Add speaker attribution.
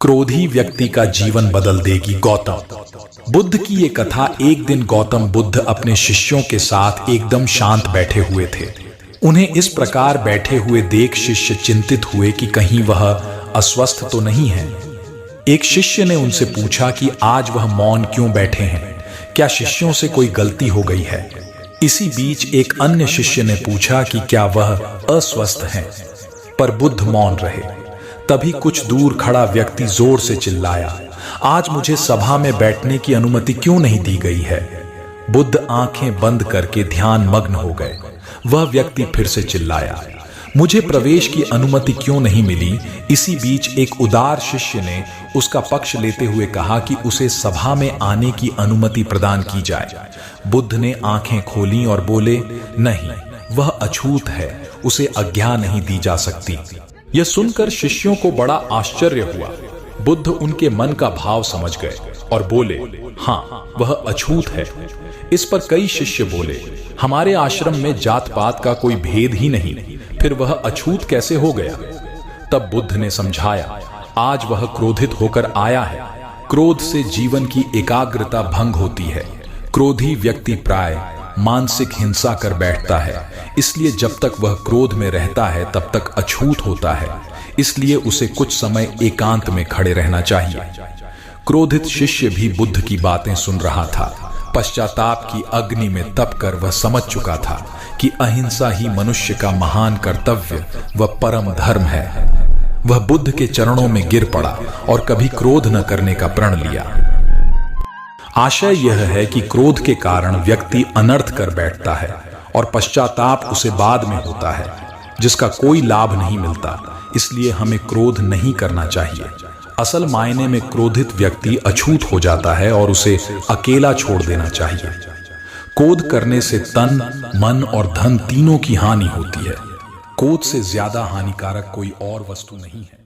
Speaker 1: क्रोधी व्यक्ति का जीवन बदल देगी। गौतम बुद्ध की ये कथा। एक दिन गौतम बुद्ध अपने शिष्यों के साथ एकदम शांत बैठे हुए थे। उन्हें इस प्रकार बैठे हुए देख शिष्य चिंतित हुए कि कहीं वह अस्वस्थ तो नहीं है। एक शिष्य ने उनसे पूछा कि आज वह मौन क्यों बैठे हैं, क्या शिष्यों से कोई गलती हो गई है। इसी बीच एक अन्य शिष्य ने पूछा कि क्या वह अस्वस्थ हैं, पर बुद्ध मौन रहे। तभी कुछ दूर खड़ा व्यक्ति जोर से चिल्लाया, आज मुझे सभा में बैठने की अनुमति क्यों नहीं दी गई है। बुद्ध आंखें बंद करके ध्यान मग्न हो गए। वह व्यक्ति फिर से चिल्लाया, मुझे प्रवेश की अनुमति क्यों नहीं मिली। इसी बीच एक उदार शिष्य ने उसका पक्ष लेते हुए कहा कि उसे सभा में आने की अनुमति प्रदान की जाए। बुद्ध ने आंखें खोलीं और बोले, नहीं, वह अछूत है, उसे आज्ञा नहीं दी जा सकती। यह सुनकर शिष्यों को बड़ा आश्चर्य हुआ। बुद्ध उनके मन का भाव समझ गए और बोले, हाँ, वह अछूत है। इस पर कई शिष्य बोले, हमारे आश्रम में जात पात का कोई भेद ही नहीं, फिर वह अछूत कैसे हो गया। तब बुद्ध ने समझाया, आज वह क्रोधित होकर आया है। क्रोध से जीवन की एकाग्रता भंग होती है। क्रोधी व्यक्ति प्राय मानसिक हिंसा कर बैठता है, इसलिए जब तक वह क्रोध में रहता है तब तक अछूत होता है। इसलिए उसे कुछ समय एकांत में खड़े रहना चाहिए। क्रोधित शिष्य भी बुद्ध की बातें सुन रहा था। पश्चाताप की अग्नि में तप कर वह समझ चुका था कि अहिंसा ही मनुष्य का महान कर्तव्य व परम धर्म है। वह बुद्ध के चरणों में गिर पड़ा और कभी क्रोध न करने का प्रण लिया। आशय यह है कि क्रोध के कारण व्यक्ति अनर्थ कर बैठता है और पश्चाताप उसे बाद में होता है, जिसका कोई लाभ नहीं मिलता। इसलिए हमें क्रोध नहीं करना चाहिए। असल मायने में क्रोधित व्यक्ति अछूत हो जाता है और उसे अकेला छोड़ देना चाहिए। क्रोध करने से तन, मन और धन तीनों की हानि होती है। क्रोध से ज्यादा हानिकारक कोई और वस्तु नहीं है।